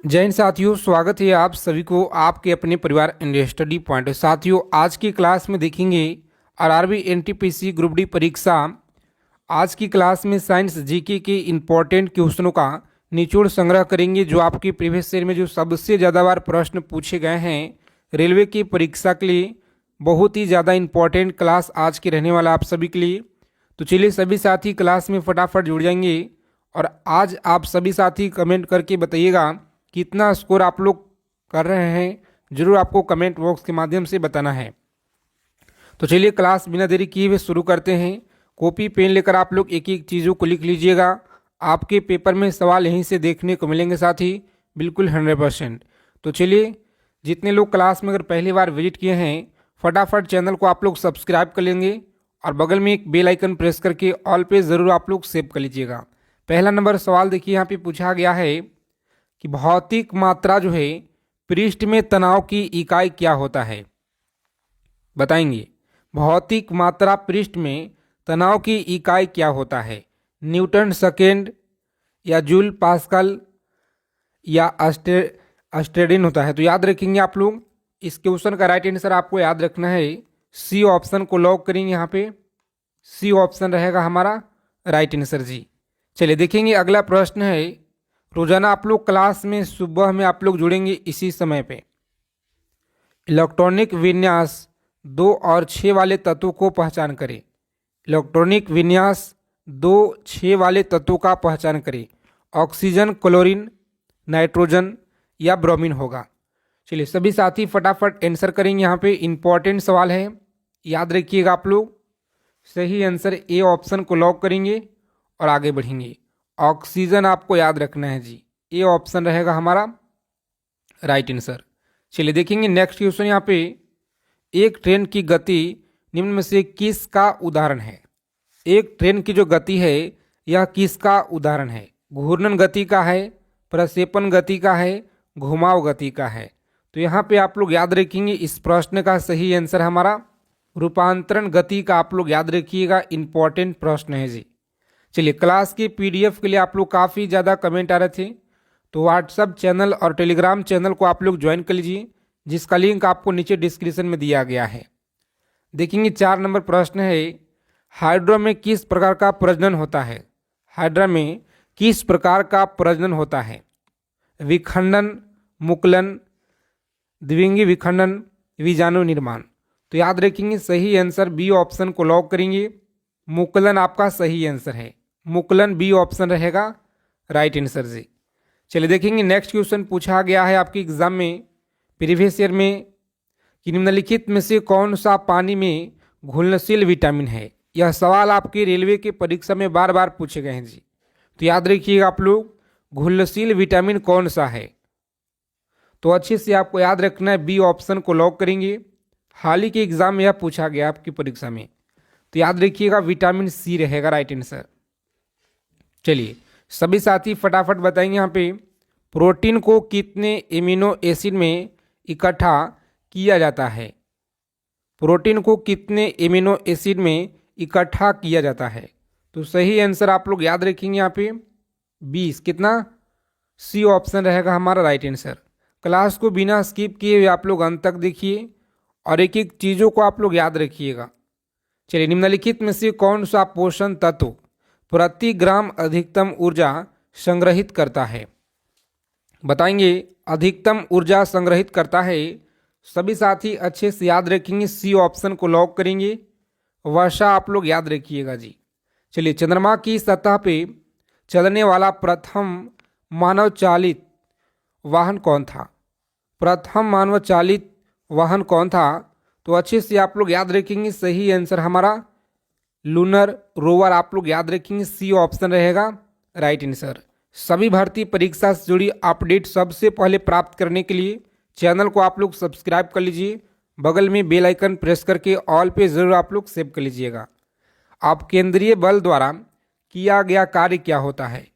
जय हिंद साथियों, स्वागत है आप सभी को आपके अपने परिवार इंडिया स्टडी पॉइंट। साथियों, आज की क्लास में देखेंगे आरआरबी एनटीपीसी ग्रुप डी परीक्षा। आज की क्लास में साइंस जीके के इम्पोर्टेंट क्वेश्चनों का निचोड़ संग्रह करेंगे, जो आपके प्रीवियस ईयर में जो सबसे ज़्यादा बार प्रश्न पूछे गए हैं रेलवे की परीक्षा के लिए। बहुत ही ज़्यादा इम्पोर्टेंट क्लास आज की रहने वाला आप सभी के लिए। तो चलिए सभी साथी क्लास में फटाफट जुड़ जाएंगे और आज आप सभी साथी कमेंट करके बताइएगा कितना स्कोर आप लोग कर रहे हैं। जरूर आपको कमेंट बॉक्स के माध्यम से बताना है। तो चलिए क्लास बिना देरी किए हुए शुरू करते हैं। कॉपी पेन लेकर आप लोग एक एक चीज़ों को लिख लीजिएगा। आपके पेपर में सवाल यहीं से देखने को मिलेंगे साथी, बिल्कुल 100%। तो चलिए, जितने लोग क्लास में अगर पहली बार विजिट किए हैं फटाफट चैनल को आप लोग सब्सक्राइब कर लेंगे और बगल में एक बेल आइकन प्रेस करके ऑल पे ज़रूर आप लोग सेव कर लीजिएगा। पहला नंबर सवाल देखिए, यहाँ पे पूछा गया है कि भौतिक मात्रा जो है पृष्ठ में तनाव की इकाई क्या होता है। बताएंगे भौतिक मात्रा पृष्ठ में तनाव की इकाई क्या होता है। न्यूटन सेकेंड या जूल पास्कल या अस्टेडिन होता है। तो याद रखेंगे आप लोग, इस क्वेश्चन का राइट आंसर आपको याद रखना है। सी ऑप्शन को लॉक करेंगे, यहाँ पे सी ऑप्शन रहेगा हमारा राइट आंसर जी। चलिए देखेंगे अगला प्रश्न है। रोजाना आप लोग क्लास में सुबह में आप लोग जुड़ेंगे इसी समय पे। इलेक्ट्रॉनिक विन्यास 2 और 6 वाले तत्वों को पहचान करें। इलेक्ट्रॉनिक विन्यास 2, 6 वाले तत्वों का पहचान करें। ऑक्सीजन, क्लोरीन, नाइट्रोजन या ब्रोमीन होगा। चलिए सभी साथी फटाफट आंसर करेंगे। यहाँ पे इंपॉर्टेंट सवाल है, याद रखिएगा आप लोग। सही आंसर ए ऑप्शन को लॉक करेंगे और आगे बढ़ेंगे। ऑक्सीजन आपको याद रखना है जी, ए ऑप्शन रहेगा हमारा राइट आंसर। चलिए देखेंगे नेक्स्ट क्वेश्चन। यहाँ पे एक ट्रेन की गति निम्न में से किसका उदाहरण है। एक ट्रेन की जो गति है यह किसका उदाहरण है। घूर्णन गति का है, प्रक्षेपण गति का है, घुमाव गति का है। तो यहाँ पे आप लोग याद रखेंगे इस प्रश्न का सही आंसर हमारा रूपांतरण गति का आप लोग याद रखिएगा। इंपॉर्टेंट प्रश्न है जी। चलिए क्लास के पीडीएफ के लिए आप लोग काफ़ी ज़्यादा कमेंट आ रहे थे, तो व्हाट्सअप चैनल और टेलीग्राम चैनल को आप लोग ज्वाइन कर लीजिए, जिसका लिंक आपको नीचे डिस्क्रिप्शन में दिया गया है। देखेंगे 4 नंबर प्रश्न है। हाइड्रा में किस प्रकार का प्रजनन होता है। हाइड्रा में किस प्रकार का प्रजनन होता है। विखंडन, मुकुलन, द्विलिंगी विखंडन, बीजाणु निर्माण। तो याद रखेंगे सही आंसर बी ऑप्शन को लॉक करेंगे। मुकुलन आपका सही आंसर है, मुकुलन बी ऑप्शन रहेगा राइट आंसर जी। चलिए देखेंगे नेक्स्ट क्वेश्चन पूछा गया है आपके एग्जाम में प्रीवियस ईयर में कि निम्नलिखित में से कौन सा पानी में घुलनशील विटामिन है। यह सवाल आपके रेलवे के परीक्षा में बार बार पूछे गए हैं जी। तो याद रखिएगा आप लोग, घुलनशील विटामिन कौन सा है। तो अच्छे से आपको याद रखना है, बी ऑप्शन को लॉक करेंगे। हाल ही के एग्जाम में यह पूछा गया आपकी परीक्षा में, तो याद रखिएगा विटामिन सी रहेगा राइट आंसर। चलिए सभी साथी फटाफट बताएंगे। यहाँ पे प्रोटीन को कितने एमिनो एसिड में इकट्ठा किया जाता है। प्रोटीन को कितने एमिनो एसिड में इकट्ठा किया जाता है। तो सही आंसर आप लोग याद रखेंगे यहाँ पे 20, कितना, सी ऑप्शन रहेगा हमारा राइट आंसर। क्लास को बिना स्किप किए हुए आप लोग अंत तक देखिए और एक एक चीज़ों को आप लोग याद रखिएगा। चलिए निम्नलिखित में से कौन सा पोषण तत्व प्रति ग्राम अधिकतम ऊर्जा संग्रहित करता है। बताएंगे अधिकतम ऊर्जा संग्रहित करता है। सभी साथी अच्छे से याद रखेंगे, सी ऑप्शन को लॉक करेंगे। वर्षा आप लोग याद रखिएगा जी। चलिए चंद्रमा की सतह पे चलने वाला प्रथम मानव चालित वाहन कौन था। प्रथम मानव चालित वाहन कौन था। तो अच्छे से आप लोग याद रखेंगे, सही आंसर हमारा लूनर रोवर आप लोग याद रखेंगे, सी ऑप्शन रहेगा राइट आंसर। सभी भर्ती परीक्षा से जुड़ी अपडेट सबसे पहले प्राप्त करने के लिए चैनल को आप लोग सब्सक्राइब कर लीजिए, बगल में बेल आइकन प्रेस करके ऑल पे जरूर आप लोग सेव कर लीजिएगा। अब केंद्रीय बल द्वारा किया गया कार्य क्या होता है।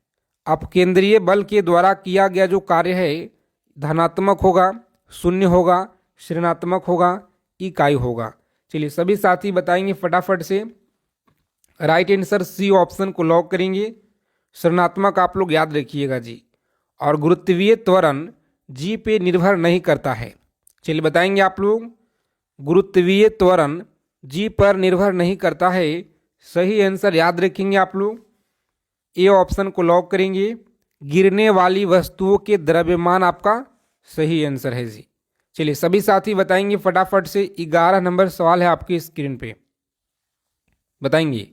अब केंद्रीय बल के द्वारा किया गया जो कार्य है धनात्मक होगा, शून्य होगा, ऋणात्मक होगा, इकाई होगा। चलिए सभी साथी बताएंगे फटाफट से। राइट आंसर सी ऑप्शन को लॉक करेंगे। ऋणात्मक आप लोग याद रखिएगा जी। और गुरुत्वीय त्वरण जी पे निर्भर नहीं करता है। चलिए बताएंगे आप लोग, गुरुत्वीय त्वरण जी पर निर्भर नहीं करता है। सही आंसर याद रखेंगे आप लोग, ए ऑप्शन को लॉक करेंगे। गिरने वाली वस्तुओं के द्रव्यमान आपका सही आंसर है जी। चलिए सभी साथी बताएंगे फटाफट से। 11 नंबर सवाल है आपकी स्क्रीन पे। बताएंगे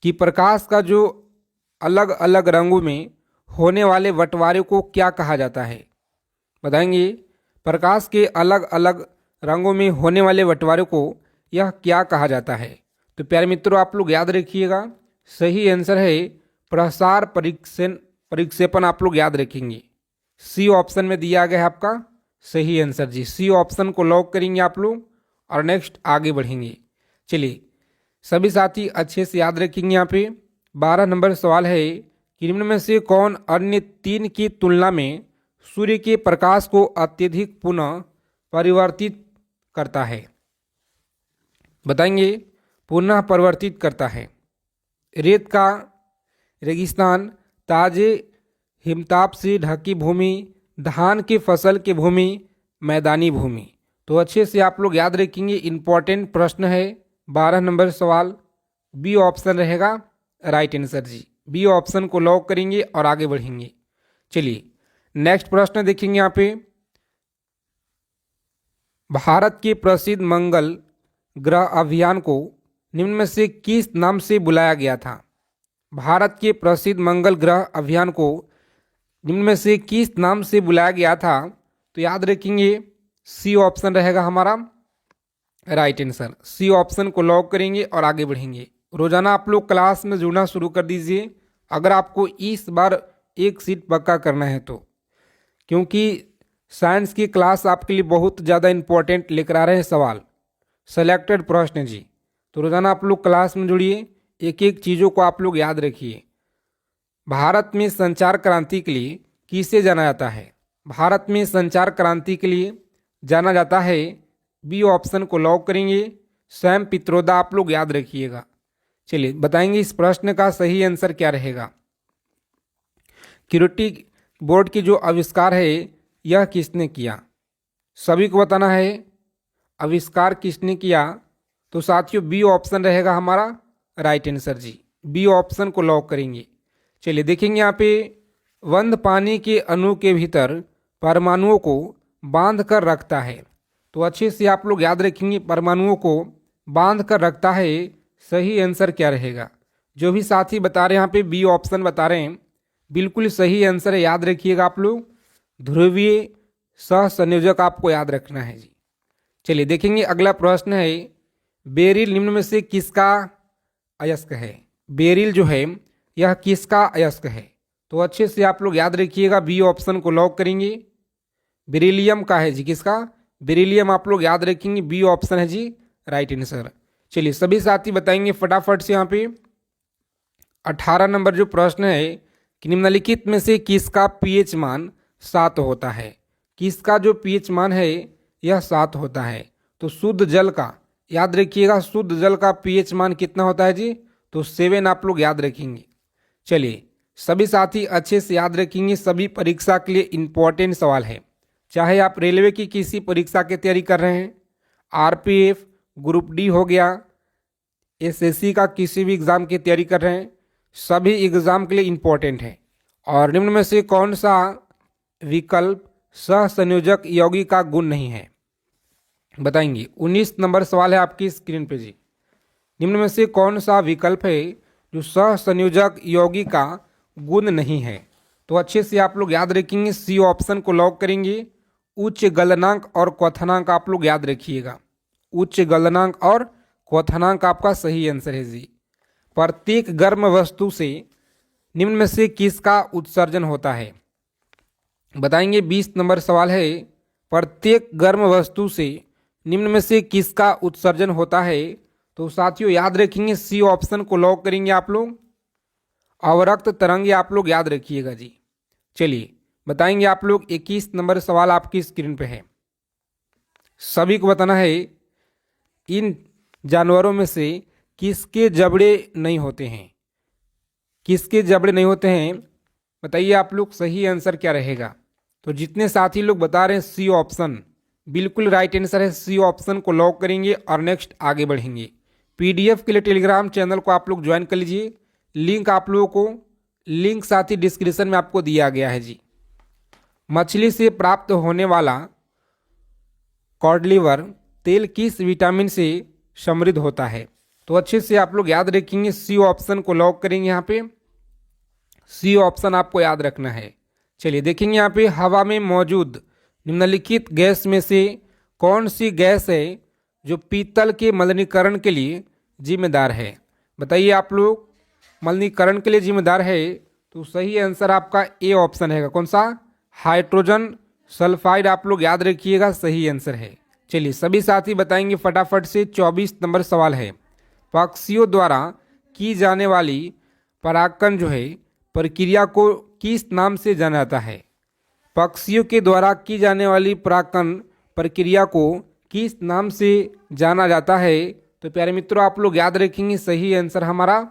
कि प्रकाश का जो अलग अलग रंगों में होने वाले बंटवारे को क्या कहा जाता है। बताएंगे प्रकाश के अलग अलग रंगों में होने वाले बंटवारे को यह क्या कहा जाता है। तो प्यारे मित्रों आप लोग याद रखिएगा, सही आंसर है प्रसार परिक्षेपण। आप लोग याद रखेंगे, सी ऑप्शन में दिया गया है आपका सही आंसर जी। सी ऑप्शन को लॉक करेंगे आप लोग और नेक्स्ट आगे बढ़ेंगे। चलिए सभी साथी अच्छे से याद रखेंगे। यहाँ पे 12 नंबर सवाल है कि निम्न में से कौन अन्य 3 की तुलना में सूर्य के प्रकाश को अत्यधिक पुनः परिवर्तित करता है। बताएंगे पुनः परिवर्तित करता है। रेत का रेगिस्तान, ताजे हिमताप से ढकी भूमि, धान की फसल की भूमि, मैदानी भूमि। तो अच्छे से आप लोग याद रखेंगे, इंपॉर्टेंट प्रश्न है 12 नंबर सवाल। बी ऑप्शन रहेगा राइट आंसर जी। बी ऑप्शन को लॉक करेंगे और आगे बढ़ेंगे। चलिए नेक्स्ट प्रश्न देखेंगे यहाँ पे, भारत के प्रसिद्ध मंगल ग्रह अभियान को निम्न में से किस नाम से बुलाया गया था। भारत के प्रसिद्ध मंगल ग्रह अभियान को निम्न में से किस नाम से बुलाया गया था। तो याद रखेंगे सी ऑप्शन रहेगा हमारा राइट आंसर। सी ऑप्शन को लॉक करेंगे और आगे बढ़ेंगे। रोजाना आप लोग क्लास में जुड़ना शुरू कर दीजिए अगर आपको इस बार एक सीट पक्का करना है तो, क्योंकि साइंस की क्लास आपके लिए बहुत ज़्यादा इंपॉर्टेंट लेकर आ रहे हैं सवाल, सेलेक्टेड प्रश्न जी। तो रोजाना आप लोग क्लास में जुड़िए, एक एक चीज़ों को आप लोग याद रखिए। भारत में संचार क्रांति के लिए किसे जाना जाता है। भारत में संचार क्रांति के लिए जाना जाता है, बी ऑप्शन को लॉक करेंगे, सैम पित्रोदा। आप लोग याद रखिएगा। चलिए बताएंगे इस प्रश्न का सही आंसर क्या रहेगा। क्यूरिटी बोर्ड की जो आविष्कार है यह किसने किया। सभी को बताना है आविष्कार किसने किया। तो साथियों बी ऑप्शन रहेगा हमारा राइट आंसर जी। बी ऑप्शन को लॉक करेंगे। चलिए देखेंगे यहाँ पे, बंद पानी के अणु के भीतर परमाणुओं को बांध कर रखता है। तो अच्छे से आप लोग याद रखेंगे, परमाणुओं को बांध कर रखता है। सही आंसर क्या रहेगा। जो भी साथी बता रहे हैं यहाँ पे बी ऑप्शन बता रहे हैं, बिल्कुल सही आंसर है, याद रखिएगा आप लोग। ध्रुवीय सह संयोजक आपको याद रखना है जी। चलिए देखेंगे अगला प्रश्न है, बेरिल निम्न में से किसका अयस्क है। बेरिल जो है यह किसका अयस्क है। तो अच्छे से आप लोग याद रखिएगा, बी ऑप्शन को लॉक करेंगे। बेरिलियम का है जी, किसका, बेरिलियम। आप लोग याद रखेंगे, बी ऑप्शन है जी राइट आंसर। चलिए सभी साथी बताएंगे फटाफट से। यहाँ पे 18 नंबर जो प्रश्न है कि निम्नलिखित में से किसका पीएच मान 7 होता है। किसका जो पीएच मान है यह 7 होता है। तो शुद्ध जल का याद रखिएगा, शुद्ध जल का पीएच मान कितना होता है जी। तो 7 आप लोग याद रखेंगे। चलिए सभी साथी अच्छे से याद रखेंगे, सभी परीक्षा के लिए इंपॉर्टेंट सवाल है। चाहे आप रेलवे की किसी परीक्षा की तैयारी कर रहे हैं, आरपीएफ, ग्रुप डी हो गया, एसएससी का किसी भी एग्ज़ाम की तैयारी कर रहे हैं, सभी एग्ज़ाम के लिए इंपॉर्टेंट है। और निम्न में से कौन सा विकल्प सह संयोजक यौगिक का गुण नहीं है। बताएंगे 19 नंबर सवाल है आपकी स्क्रीन पे जी। निम्न में से कौन सा विकल्प है जो सह संयोजक यौगिक का गुण नहीं है। तो अच्छे से आप लोग याद रखेंगे, सी ऑप्शन को लॉक करेंगे। उच्च गलनांक और क्वथनांक आप लोग याद रखिएगा। उच्च गलनांक और क्वथनांक आपका सही आंसर है जी। प्रत्येक गर्म वस्तु से निम्न में से किसका उत्सर्जन होता है। बताएंगे 20 नंबर सवाल है, प्रत्येक गर्म वस्तु से निम्न में से किसका उत्सर्जन होता है। तो साथियों याद रखेंगे, सी ऑप्शन को लॉक करेंगे आप लोग। अवरक्त तरंगे आप लोग याद रखिएगा जी। चलिए बताएंगे आप लोग 21 नंबर सवाल आपकी स्क्रीन पे है। सभी को बताना है, इन जानवरों में से किसके जबड़े नहीं होते हैं। किसके जबड़े नहीं होते हैं बताइए आप लोग, सही आंसर क्या रहेगा। तो जितने साथी लोग बता रहे हैं सी ऑप्शन, बिल्कुल राइट आंसर है। सी ऑप्शन को लॉक करेंगे और नेक्स्ट आगे बढ़ेंगे। पीडीएफ के लिए टेलीग्राम चैनल को आप लोग ज्वाइन कर लीजिए। लिंक आप लोगों को लिंक साथ ही डिस्क्रिप्शन में आपको दिया गया है जी। मछली से प्राप्त होने वाला कॉड लिवर तेल किस विटामिन से समृद्ध होता है? तो अच्छे से आप लोग याद रखेंगे, सी ऑप्शन को लॉक करेंगे। यहाँ पे सी ऑप्शन आपको याद रखना है। चलिए देखेंगे यहाँ पे, हवा में मौजूद निम्नलिखित गैस में से कौन सी गैस है जो पीतल के मलिनीकरण के लिए जिम्मेदार है? बताइए आप लोग, मलिनीकरण के लिए जिम्मेदार है तो सही आंसर आपका ए ऑप्शन है। कौन सा? हाइड्रोजन सल्फाइड आप लोग याद रखिएगा, सही आंसर है। चलिए सभी साथी बताएंगे फटाफट से। 24 नंबर सवाल है, पक्षियों द्वारा की जाने वाली परागकण जो है प्रक्रिया को किस नाम से जाना जाता है? पक्षियों के द्वारा की जाने वाली परागकण प्रक्रिया को किस नाम से जाना जाता है? तो प्यारे मित्रों आप लोग याद रखेंगे, सही आंसर हमारा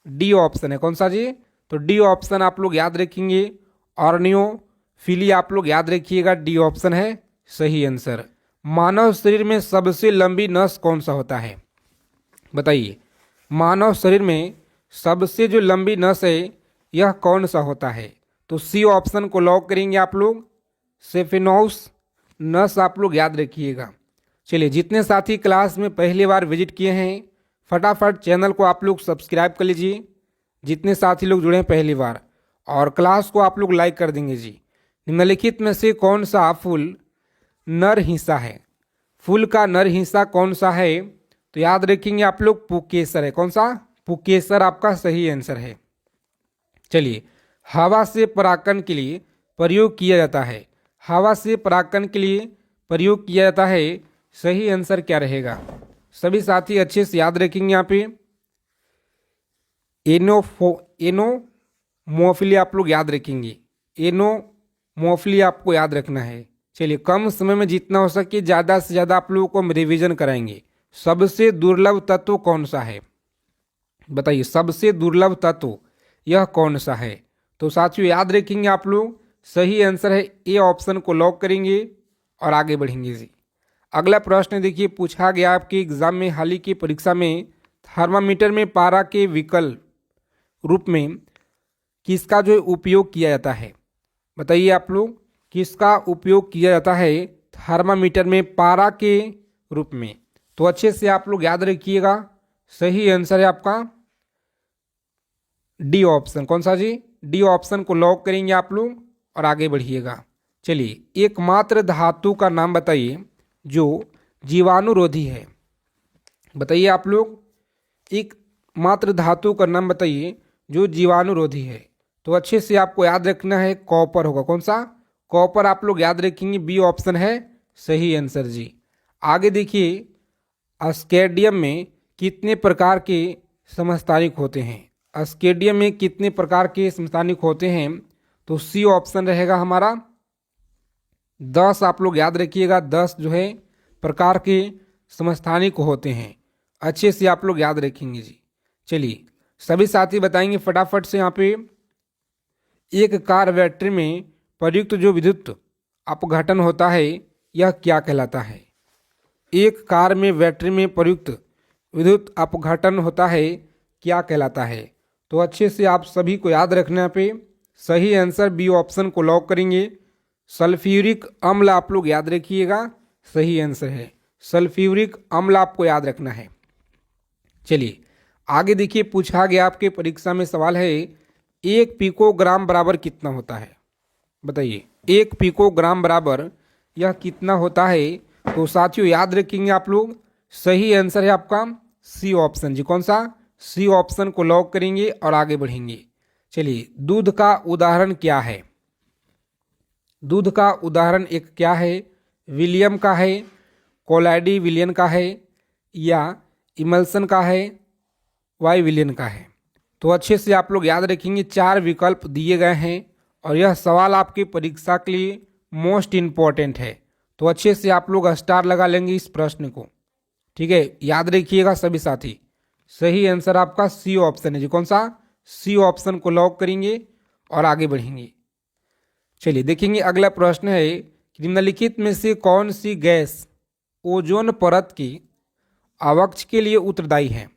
डी ऑप्शन है। कौन सा जी? तो डी ऑप्शन आप लोग याद रखेंगे। ऑर्नियोफिली आप लोग याद रखिएगा, डी ऑप्शन है सही आंसर। मानव शरीर में सबसे लंबी नस कौन सा होता है? बताइए, मानव शरीर में सबसे जो लंबी नस है यह कौन सा होता है? तो सी ऑप्शन को लॉक करेंगे आप लोग, सेफेनोस नस आप लोग याद रखिएगा। चलिए जितने साथी क्लास में पहली बार विजिट किए हैं फटाफट चैनल को आप लोग सब्सक्राइब कर लीजिए। जितने साथी लोग जुड़े हैं पहली बार, और क्लास को आप लोग लाइक कर देंगे जी। निम्नलिखित में से कौन सा फूल नर हिस्सा है? फूल का नर हिस्सा कौन सा है? तो याद रखेंगे आप लोग, पुकेसर है। कौन सा? पुकेसर आपका सही आंसर है। चलिए, हवा से परागकण के लिए प्रयोग किया जाता है। हवा से परागकण के लिए प्रयोग किया जाता है, सही आंसर क्या रहेगा? सभी साथी अच्छे से याद रखेंगे। यहाँ पे एनोमोफिली आप लोग याद रखेंगे, एनोमोफिली आपको याद रखना है। चलिए कम समय में जितना हो सके ज़्यादा से ज़्यादा आप लोगों को हम रिविजन कराएंगे। सबसे दुर्लभ तत्व कौन सा है? बताइए, सबसे दुर्लभ तत्व यह कौन सा है? तो साथियों याद रखेंगे आप लोग, सही आंसर है ए ऑप्शन को लॉक करेंगे और आगे बढ़ेंगे जी। अगला प्रश्न देखिए, पूछा गया आपके एग्जाम में, हाल ही की परीक्षा में, थर्मामीटर में पारा के विकल्प रूप में किसका जो उपयोग किया जाता है? बताइए आप लोग, किसका उपयोग किया जाता है थर्मामीटर में पारा के रूप में? तो अच्छे से आप लोग याद रखिएगा, सही आंसर है आपका डी ऑप्शन। कौन सा जी? डी ऑप्शन को लॉक करेंगे आप लोग और आगे बढ़िएगा। चलिए, एकमात्र धातु का नाम बताइए जो जीवाणुरोधी है। बताइए आप लोग, एक मात्र धातु का नाम बताइए जो जीवाणुरोधी है। तो अच्छे से आपको याद रखना है, कॉपर होगा। कौन सा? कॉपर आप लोग याद रखेंगे, बी ऑप्शन है सही आंसर जी। आगे देखिए, स्केडियम में कितने प्रकार के समस्थानिक होते हैं? स्केडियम में कितने प्रकार के समस्थानिक होते हैं? तो सी ऑप्शन रहेगा हमारा 10 आप लोग याद रखिएगा, 10 जो है प्रकार के समस्थानिक होते हैं। अच्छे से आप लोग याद रखेंगे जी। चलिए सभी साथी बताएंगे फटाफट से। यहाँ पे एक कार बैटरी में प्रयुक्त जो विद्युत अपघटन होता है यह क्या कहलाता है? एक कार में बैटरी में प्रयुक्त विद्युत अपघटन होता है क्या कहलाता है? तो अच्छे से आप सभी को याद रखना पे, सही आंसर बी ऑप्शन को लॉक करेंगे। सल्फ्यूरिक अम्ल आप लोग याद रखिएगा, सही आंसर है सल्फ्यूरिक अम्ल आपको याद रखना है। चलिए आगे देखिए, पूछा गया आपके परीक्षा में सवाल है, एक पिकोग्राम बराबर कितना होता है? बताइए, एक पिकोग्राम बराबर यह कितना होता है? तो साथियों याद रखेंगे आप लोग, सही आंसर है आपका सी ऑप्शन जी। कौन सा? सी ऑप्शन को लॉक करेंगे और आगे बढ़ेंगे। चलिए, दूध का उदाहरण क्या है? दूध का उदाहरण एक क्या है? विलियम का है, कोलाइडी विलियन का है, या इमल्सन का है, वाई विलियन का है? तो अच्छे से आप लोग याद रखेंगे, 4 विकल्प दिए गए हैं और यह सवाल आपकी परीक्षा के लिए मोस्ट इम्पॉर्टेंट है। तो अच्छे से आप लोग स्टार लगा लेंगे इस प्रश्न को, ठीक है? याद रखिएगा सभी साथी, सही आंसर आपका सी ऑप्शन है जी। कौन सा? सी ऑप्शन को लॉक करेंगे और आगे बढ़ेंगे। चलिए देखेंगे अगला प्रश्न है कि निम्नलिखित में से कौन सी गैस ओजोन परत की अवक्ष के लिए उत्तरदायी है।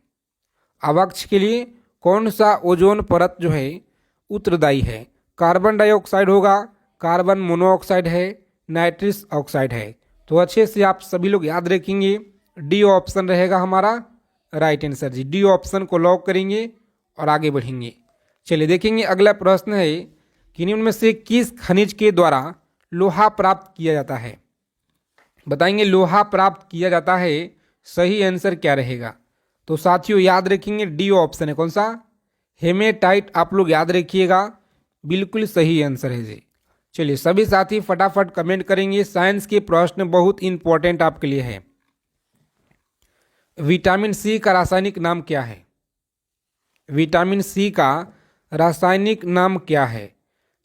अवक्ष के लिए कौन सा ओजोन परत जो है उत्तरदायी है। कार्बन डाइऑक्साइड होगा, कार्बन मोनोऑक्साइड है, नाइट्रस ऑक्साइड है। तो अच्छे से आप सभी लोग याद रखेंगे, डी ऑप्शन रहेगा हमारा राइट आंसर जी। डी ऑप्शन को लॉक करेंगे और आगे बढ़ेंगे। चलिए देखेंगे अगला प्रश्न है कि निम्न में से किस खनिज के द्वारा लोहा प्राप्त किया जाता है। बताएंगे लोहा प्राप्त किया जाता है, सही आंसर क्या रहेगा। तो साथियों याद रखेंगे डी ऑप्शन है, कौन सा, हेमेटाइट। आप लोग याद रखिएगा, बिल्कुल सही आंसर है जी। चलिए सभी साथी फटाफट कमेंट करेंगे, साइंस के प्रश्न बहुत इंपॉर्टेंट आपके लिए है। विटामिन सी का रासायनिक नाम क्या है। विटामिन सी का रासायनिक नाम क्या है।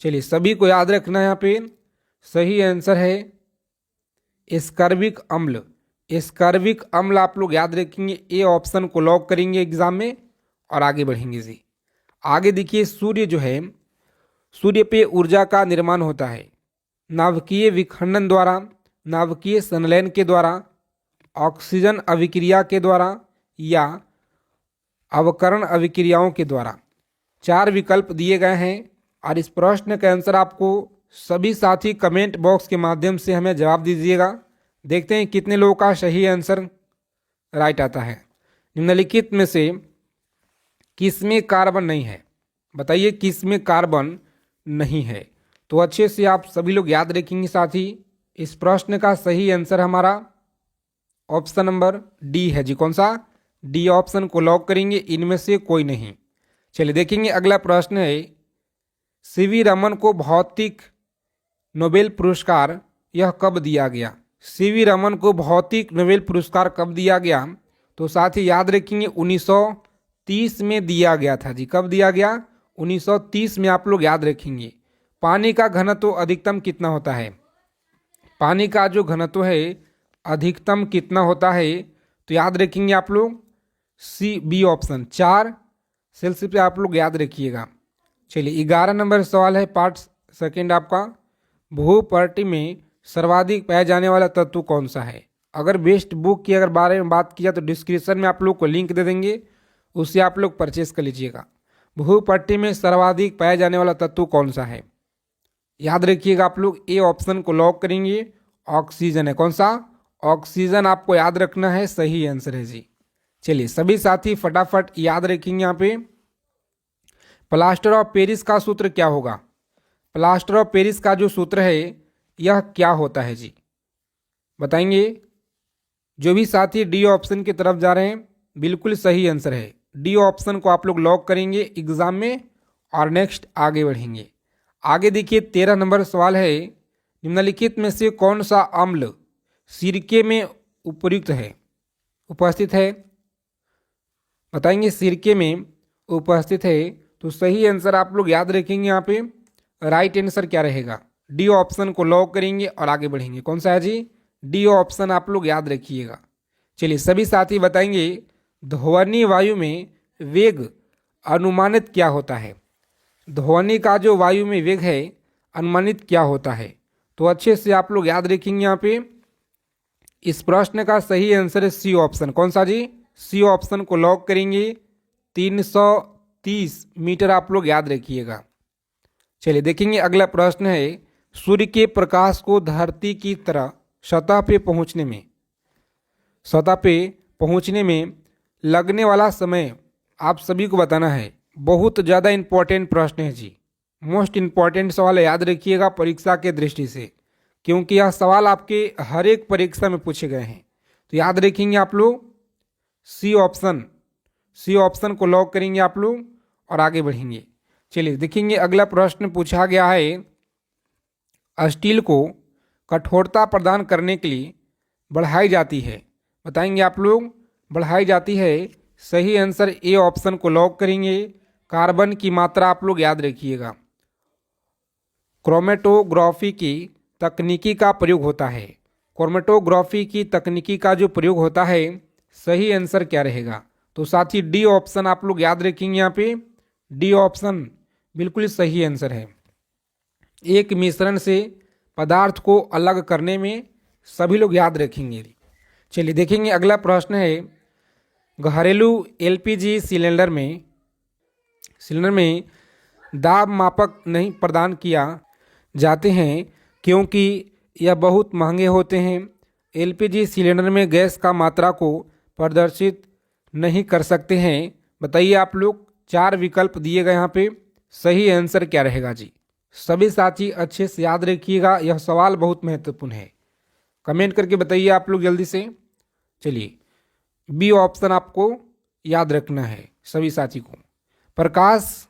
चलिए सभी को याद रखना है, यहाँ पे सही आंसर है एस्कॉर्बिक अम्ल। एस्कॉर्बिक अम्ल आप लोग याद रखेंगे, ए ऑप्शन को लॉक करेंगे एग्जाम में और आगे बढ़ेंगे जी। आगे देखिए, सूर्य जो है, सूर्य पे ऊर्जा का निर्माण होता है नाभिकीय विखंडन द्वारा, नाभिकीय संलयन के द्वारा, ऑक्सीजन अभिक्रिया के द्वारा या अवकरण अभिक्रियाओं के द्वारा। 4 विकल्प दिए गए हैं और इस प्रश्न का आंसर आपको सभी साथी कमेंट बॉक्स के माध्यम से हमें जवाब दीजिएगा। देखते हैं कितने लोगों का सही आंसर राइट आता है। निम्नलिखित में से किसमें कार्बन नहीं है। बताइए किसमें कार्बन नहीं है। तो अच्छे से आप सभी लोग याद रखेंगे साथी, इस प्रश्न का सही आंसर हमारा ऑप्शन नंबर डी है जी। कौन सा, डी ऑप्शन को लॉक करेंगे, इनमें से कोई नहीं। चलिए देखेंगे अगला प्रश्न है, सीवी रमन को भौतिक नोबेल पुरस्कार यह कब दिया गया। सीवी रमन को भौतिक नोबेल पुरस्कार कब दिया गया। तो साथ ही याद रखेंगे 1930 में दिया गया था जी। कब दिया गया, 1930 में। आप लोग याद रखेंगे पानी का घनत्व अधिकतम कितना होता है। पानी का जो घनत्व है अधिकतम कितना होता है, तो याद रखेंगे आप लोग सी बी ऑप्शन 4 सेल्सियस पे आप लोग याद रखिएगा। चलिए 11 नंबर सवाल है, पार्ट सेकंड आपका। भूपटल में सर्वाधिक पाया जाने वाला तत्व कौन सा है। अगर बेस्ट बुक की अगर बारे में बात किया तो डिस्क्रिप्शन में आप लोग को लिंक दे देंगे, उससे आप लोग परचेस कर लीजिएगा। भूपटल में सर्वाधिक पाया जाने वाला तत्व कौन सा है, याद रखिएगा आप लोग, ए ऑप्शन को लॉक करेंगे, ऑक्सीजन है। कौन सा, ऑक्सीजन आपको याद रखना है, सही आंसर है जी। चलिए सभी साथी फटाफट याद रखेंगे यहाँ पे, प्लास्टर ऑफ पेरिस का सूत्र क्या होगा। प्लास्टर ऑफ पेरिस का जो सूत्र है यह क्या होता है जी, बताएंगे। जो भी साथी डी ऑप्शन की तरफ जा रहे हैं, बिल्कुल सही आंसर है, डी ऑप्शन को आप लोग लॉक करेंगे एग्जाम में और नेक्स्ट आगे बढ़ेंगे। आगे देखिए 13 नंबर सवाल है, निम्नलिखित में से कौन सा अम्ल सिरके में उपयुक्त है, उपस्थित है। बताएंगे सिरके में उपस्थित है। तो सही आंसर आप लोग याद रखेंगे, यहाँ पे राइट आंसर क्या रहेगा, डी ऑप्शन को लॉक करेंगे और आगे बढ़ेंगे। कौन सा है जी, डी ऑप्शन आप लोग याद रखिएगा। चलिए सभी साथी बताएंगे ध्वनि वायु में वेग अनुमानित क्या होता है। ध्वनि का जो वायु में वेग है अनुमानित क्या होता है। तो अच्छे से आप लोग याद रखेंगे, यहाँ पे इस प्रश्न का सही आंसर है सी ऑप्शन। कौन सा जी, सी ऑप्शन को लॉक करेंगे, 330 मीटर आप लोग याद रखिएगा। चलिए देखेंगे अगला प्रश्न है, सूर्य के प्रकाश को धरती की तरह सतह पे पहुंचने में लगने वाला समय आप सभी को बताना है। बहुत ज़्यादा इंपॉर्टेंट प्रश्न है जी, मोस्ट इंपॉर्टेंट सवाल है, याद रखिएगा परीक्षा के दृष्टि से, क्योंकि यह सवाल आपके हर एक परीक्षा में पूछे गए हैं। तो याद रखेंगे आप लोग सी ऑप्शन को लॉक करेंगे आप लोग और आगे बढ़ेंगे। चलिए देखेंगे अगला प्रश्न पूछा गया है, स्टील को कठोरता प्रदान करने के लिए बढ़ाई जाती है। बताएंगे आप लोग, बढ़ाई जाती है, सही आंसर ए ऑप्शन को लॉक करेंगे, कार्बन की मात्रा आप लोग याद रखिएगा। क्रोमेटोग्राफी की तकनीकी का प्रयोग होता है। क्रोमेटोग्राफी की तकनीकी का जो प्रयोग होता है, सही आंसर क्या रहेगा। तो साथी डी ऑप्शन आप लोग याद रखेंगे, यहाँ पे डी ऑप्शन बिल्कुल सही आंसर है। एक मिश्रण से पदार्थ को अलग करने में सभी लोग याद रखेंगे। चलिए देखेंगे अगला प्रश्न है, घरेलू एलपीजी सिलेंडर में दाब मापक नहीं प्रदान किया जाते हैं क्योंकि यह बहुत महंगे होते हैं। एलपीजी सिलेंडर में गैस का मात्रा को प्रदर्शित नहीं कर सकते हैं। बताइए आप लोग, 4 विकल्प दिए गए यहाँ पे, सही आंसर क्या रहेगा जी। सभी साथी अच्छे से याद रखिएगा, यह सवाल बहुत महत्वपूर्ण है। कमेंट करके बताइए आप लोग जल्दी से। चलिए बी ऑप्शन आपको याद रखना है सभी साथी को। प्रकाश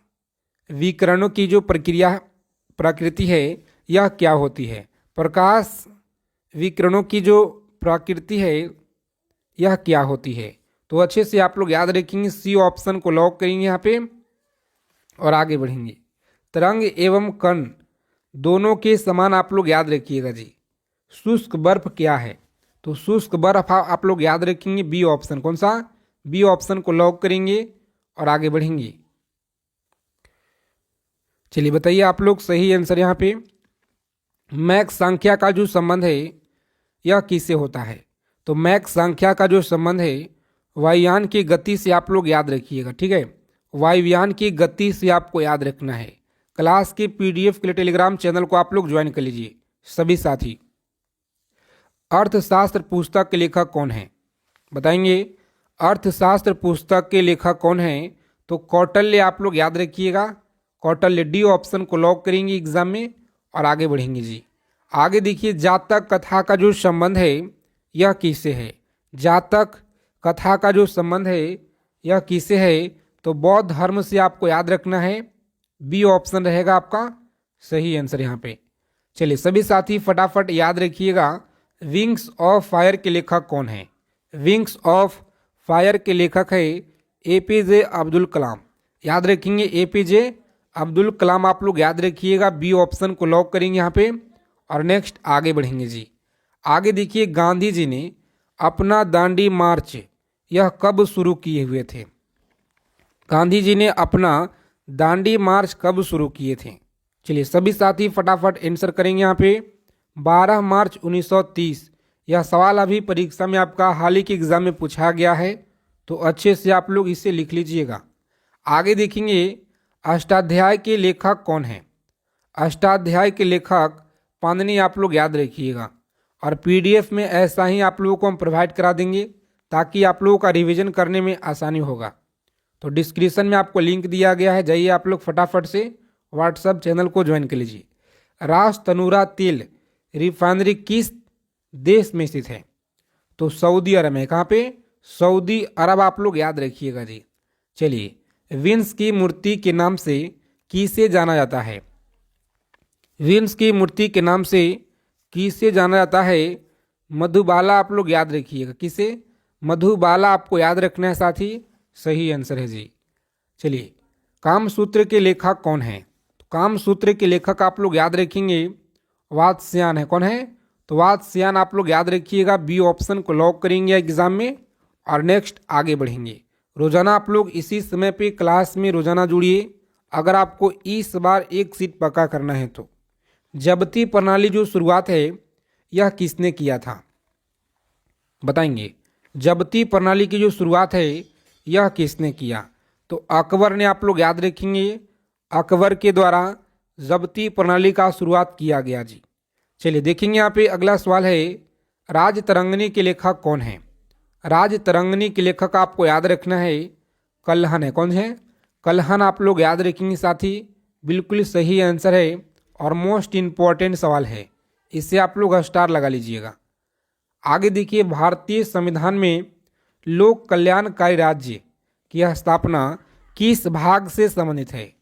विकिरणों की जो प्रकृति है यह क्या होती है। प्रकाश विकिरणों की जो प्रकृति है यह क्या होती है, तो अच्छे से आप लोग याद रखेंगे। सी ऑप्शन को लॉक करेंगे यहाँ पे और आगे बढ़ेंगे। तरंग एवं कण दोनों के समान आप लोग याद रखिएगा जी। शुष्क बर्फ क्या है, तो शुष्क बर्फ आप लोग याद रखेंगे बी ऑप्शन। कौन सा, बी ऑप्शन को लॉक करेंगे और आगे बढ़ेंगे। चलिए बताइए आप लोग सही आंसर यहाँ पे। मैक संख्या का जो संबंध है यह किससे होता है, तो मैक संख्या का जो संबंध है वायुयान की गति से आप लोग याद रखिएगा, ठीक है। वायुयान की गति से आपको याद रखना है। क्लास के पीडीएफ के लिए टेलीग्राम चैनल को आप लोग ज्वाइन कर लीजिए सभी साथी। अर्थशास्त्र पुस्तक के लेखक कौन है, बताएंगे। अर्थशास्त्र पुस्तक के लेखक कौन है, तो कौटिल्य आप लोग याद रखिएगा। कौटिल्य, डी ऑप्शन को लॉक करेंगे एग्जाम में और आगे बढ़ेंगे जी। आगे देखिए, जातक कथा का जो संबंध है यह किससे है। जातक कथा का जो संबंध है यह किससे है, तो बौद्ध धर्म से आपको याद रखना है। बी ऑप्शन रहेगा आपका सही आंसर यहाँ पे। चलिए सभी साथी फटाफट याद रखिएगा, विंग्स ऑफ फायर के लेखक कौन है। विंग्स ऑफ फायर के लेखक है एपीजे अब्दुल कलाम। याद रखेंगे एपीजे अब्दुल कलाम आप लोग याद रखिएगा। बी ऑप्शन को लॉक करेंगे यहाँ पे और नेक्स्ट आगे बढ़ेंगे जी। आगे देखिए, गांधी जी ने अपना दांडी मार्च यह कब शुरू किए हुए थे। गांधी जी ने अपना दांडी मार्च कब शुरू किए थे। चलिए सभी साथी फटाफट आंसर करेंगे यहाँ पे। 12 मार्च 1930। यह सवाल अभी परीक्षा में आपका हाल ही के एग्जाम में पूछा गया है, तो अच्छे से आप लोग इसे लिख लीजिएगा। आगे देखेंगे, अष्टाध्याय के लेखक कौन है। अष्टाध्याय के लेखक पाणिनि आप लोग याद रखिएगा, और पीडीएफ में ऐसा ही आप लोगों को हम प्रोवाइड करा देंगे ताकि आप लोगों का रिवीजन करने में आसानी होगा। तो डिस्क्रिप्शन में आपको लिंक दिया गया है, जाइए आप लोग फटाफट से व्हाट्सएप चैनल को ज्वाइन कर लीजिए। रास तनूरा तेल रिफाइनरी किस देश में स्थित है, तो सऊदी अरब में। कहाँ पे, सऊदी अरब आप लोग याद रखिएगा जी। चलिए, विंस की मूर्ति के नाम से किसे जाना जाता है। विंस की मूर्ति के नाम से किसे जाना जाता है, मधुबाला आप लोग याद रखिएगा। किसे, मधुबाला आपको याद रखना है साथी, सही आंसर है जी। चलिए, कामसूत्र के लेखक कौन है, तो कामसूत्र के लेखक आप लोग याद रखेंगे वात्स्यायन है। कौन है, तो वात्स्यायन आप लोग याद रखिएगा। बी ऑप्शन को लॉक करेंगे एग्जाम में और नेक्स्ट आगे बढ़ेंगे। रोजाना आप लोग इसी समय पे क्लास में रोजाना जुड़िए। अगर आपको इस बार एक सीट पक्का करना है तो जबती प्रणाली जो शुरुआत है यह किसने किया था, बताएंगे। जबती प्रणाली की जो शुरुआत है यह किसने किया, तो अकबर ने आप लोग याद रखेंगे। अकबर के द्वारा जबती प्रणाली का शुरुआत किया गया जी। चलिए देखेंगे यहाँ पे अगला सवाल है, राजतरंगिणी के लेखक कौन है। राजतरंगिणी के लेखक आपको याद रखना है कल्हण है। कौन है, कल्हण आप लोग याद रखेंगे साथी, बिल्कुल सही आंसर है और मोस्ट इम्पॉर्टेंट सवाल है, इससे आप लोग स्टार लगा लीजिएगा। आगे देखिए, भारतीय संविधान में लोक कल्याणकारी राज्य की स्थापना किस भाग से संबंधित है।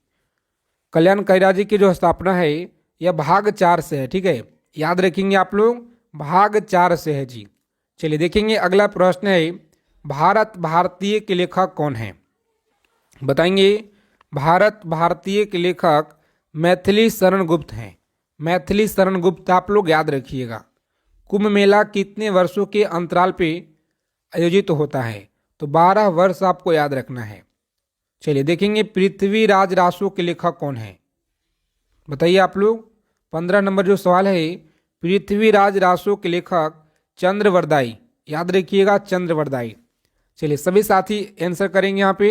कल्याणकारी राज्य की जो स्थापना है यह भाग 4 से है, ठीक है। याद रखेंगे आप लोग, भाग 4 से है जी। चलिए देखेंगे अगला प्रश्न है, भारत भारतीय के लेखक कौन है, बताएंगे। भारत भारतीय के लेखक मैथिली शरण गुप्त हैं। मैथिली शरण गुप्त आप लोग याद रखिएगा। कुंभ मेला कितने वर्षों के अंतराल पे आयोजित होता है, तो 12 वर्ष आपको याद रखना है। चलिए देखेंगे, पृथ्वीराज रासो के लेखक कौन है, बताइए आप लोग। 15 नंबर जो सवाल है, पृथ्वीराज रासो के लेखक चंद्रवरदाई, याद रखिएगा चंद्रवरदाई। चलिए सभी साथी आंसर करेंगे यहाँ पे।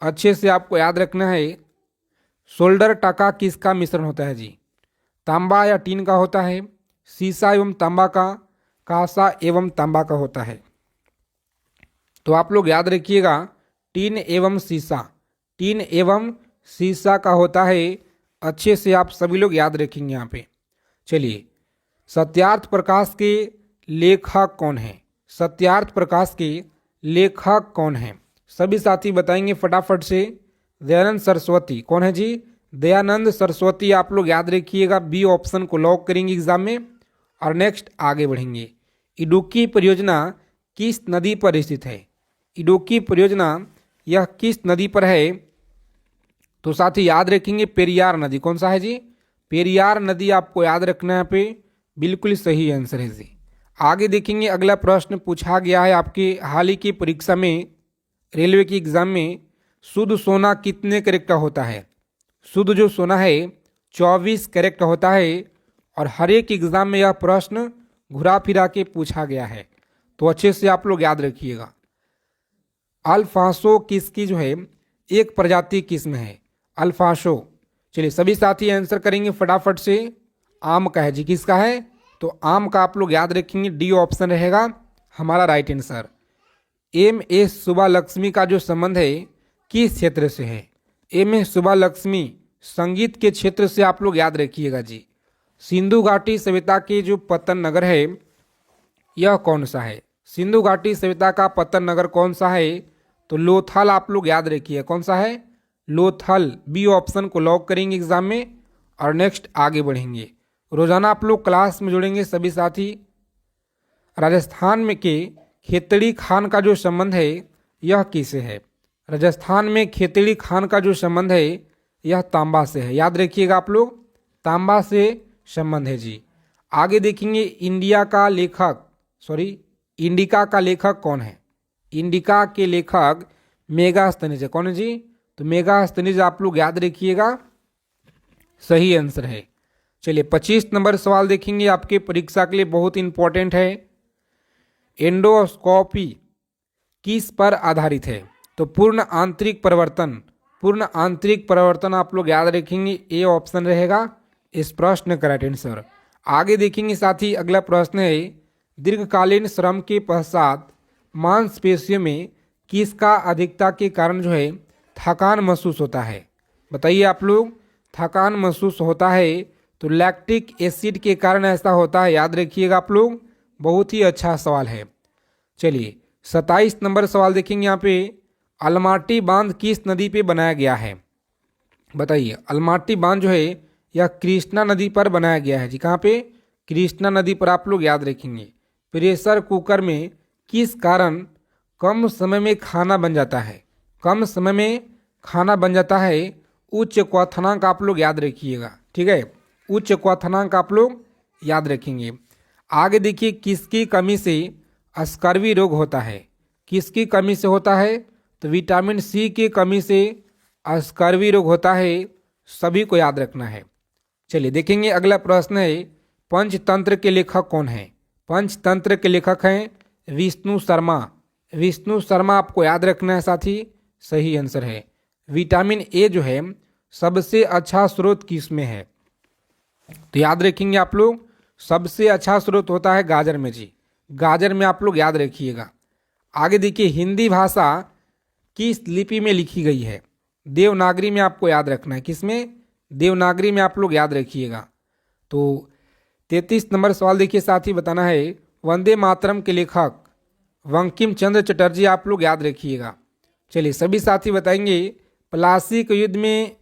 अच्छे से आपको याद रखना है, सोल्डर टका किसका मिश्रण होता है जी? तांबा या टीन का होता है, सीसा एवं तांबा का, कांसा एवं तांबा का होता है। तो आप लोग याद रखिएगा टीन एवं सीसा, टीन एवं सीसा का होता है। अच्छे से आप सभी लोग याद रखेंगे यहाँ पे। चलिए, सत्यार्थ प्रकाश के लेखक कौन है? सत्यार्थ प्रकाश के लेखक कौन है? सभी साथी बताएंगे फटाफट से। दयानंद सरस्वती। कौन है जी? दयानंद सरस्वती। आप लोग याद रखिएगा, बी ऑप्शन को लॉक करेंगे एग्जाम में। और नेक्स्ट आगे बढ़ेंगे। इडुक्की परियोजना किस नदी पर स्थित है? इडुक्की परियोजना यह किस नदी पर है? तो साथी याद रखेंगे पेरियार नदी। कौन सा है जी? पेरियार नदी आपको याद रखना है पे। बिल्कुल सही आंसर है जी। आगे देखेंगे, अगला प्रश्न पूछा गया है आपके हाल ही की परीक्षा में, रेलवे की एग्जाम में, शुद्ध सोना कितने कैरेट का होता है? शुद्ध जो सोना है 24 कैरेट का होता है। और हर एक एग्जाम में यह प्रश्न घुरा फिरा के पूछा गया है, तो अच्छे से आप लोग याद रखिएगा। अल्फांसो किसकी जो है एक प्रजाति किस्म है? अल्फांसो। चलिए सभी साथी आंसर करेंगे फटाफट से। आम का है जी। किसका है? तो आम का आप लोग याद रखेंगे, डी ऑप्शन रहेगा हमारा राइट आंसर। एम एस सुब्बालक्ष्मी का जो संबंध है किस क्षेत्र से है? एम एस सुब्बालक्ष्मी संगीत के क्षेत्र से आप लोग याद रखिएगा जी। सिंधु घाटी सभ्यता के जो पतन नगर है यह कौन सा है? सिंधु घाटी सभ्यता का पतन नगर कौन सा है? तो लोथल आप लोग याद रखिए। कौन सा है? लोथल। बी ऑप्शन को लॉक करेंगे एग्जाम में। और नेक्स्ट आगे बढ़ेंगे। रोजाना आप लोग क्लास में जुड़ेंगे सभी साथी। राजस्थान में के खेतड़ी खान का जो संबंध है यह किससे है? राजस्थान में खेतड़ी खान का जो संबंध है यह तांबा से है। याद रखिएगा आप लोग, तांबा से संबंध है जी। आगे देखेंगे, इंडिका का लेखक कौन है? इंडिका के लेखक मेगास्थनीज है। कौन है जी? तो मेगास्थनीज आप लोग याद रखिएगा, सही आंसर है। चलिए 25 नंबर सवाल देखेंगे, आपके परीक्षा के लिए बहुत इंपॉर्टेंट है। एंडोस्कोपी किस पर आधारित है? तो पूर्ण आंतरिक परिवर्तन आप लोग याद रखेंगे, ए ऑप्शन रहेगा इस प्रश्न का राइट आंसर। आगे देखेंगे साथी, अगला प्रश्न है, दीर्घकालीन श्रम के पश्चात मांसपेशियों में किसका अधिकता के कारण जो है थकान महसूस होता है? बताइए आप लोग, थकान महसूस होता है तो लैक्टिक एसिड के कारण ऐसा होता है। याद रखिएगा आप लोग, बहुत ही अच्छा सवाल है। चलिए 27 नंबर सवाल देखेंगे यहाँ पे, अलमाटी बांध किस नदी पे बनाया गया है? बताइए, अलमाटी बांध जो है यह कृष्णा नदी पर बनाया गया है जी। कहाँ पे? कृष्णा नदी पर। आप लोग याद रखेंगे। प्रेशर कुकर में किस कारण कम समय में खाना बन जाता है? कम समय में खाना बन जाता है, उच्च क्वथनांक आप लोग याद रखिएगा। ठीक है, उच्च क्वथनांक आप लोग याद रखेंगे। आगे देखिए, किसकी कमी से स्कर्वी रोग होता है? किसकी कमी से होता है? तो विटामिन सी की कमी से स्कर्वी रोग होता है। सभी को याद रखना है। चलिए देखेंगे, अगला प्रश्न है, पंचतंत्र के लेखक कौन है? पंचतंत्र के लेखक हैं विष्णु शर्मा। विष्णु शर्मा आपको याद रखना है साथी, सही आंसर है। विटामिन ए जो है सबसे अच्छा स्रोत किस में है? तो याद रखेंगे आप लोग, सबसे अच्छा स्रोत होता है गाजर में जी। गाजर में आप लोग याद रखिएगा। आगे देखिए, हिंदी भाषा किस लिपि में लिखी गई है? देवनागरी में आपको याद रखना है। किसमें? देवनागरी में आप लोग याद रखिएगा। तो 33 नंबर सवाल देखिए साथी, बताना है, वंदे मातरम के लेखक बंकिम चंद्र चटर्जी आप लोग याद रखिएगा। चलिए सभी साथी बताएंगे, प्लासी के युद्ध में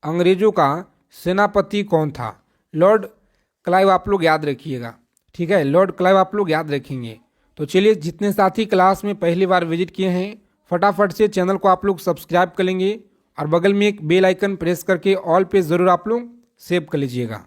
अंग्रेजों का सेनापति कौन था? लॉर्ड क्लाइव आप लोग याद रखिएगा। ठीक है, लॉर्ड क्लाइव आप लोग याद रखेंगे। तो चलिए, जितने साथी क्लास में पहली बार विजिट किए हैं फटाफट से चैनल को आप लोग सब्सक्राइब कर लेंगे और बगल में एक बेल आइकन प्रेस करके ऑल पे ज़रूर आप लोग सेव कर लीजिएगा।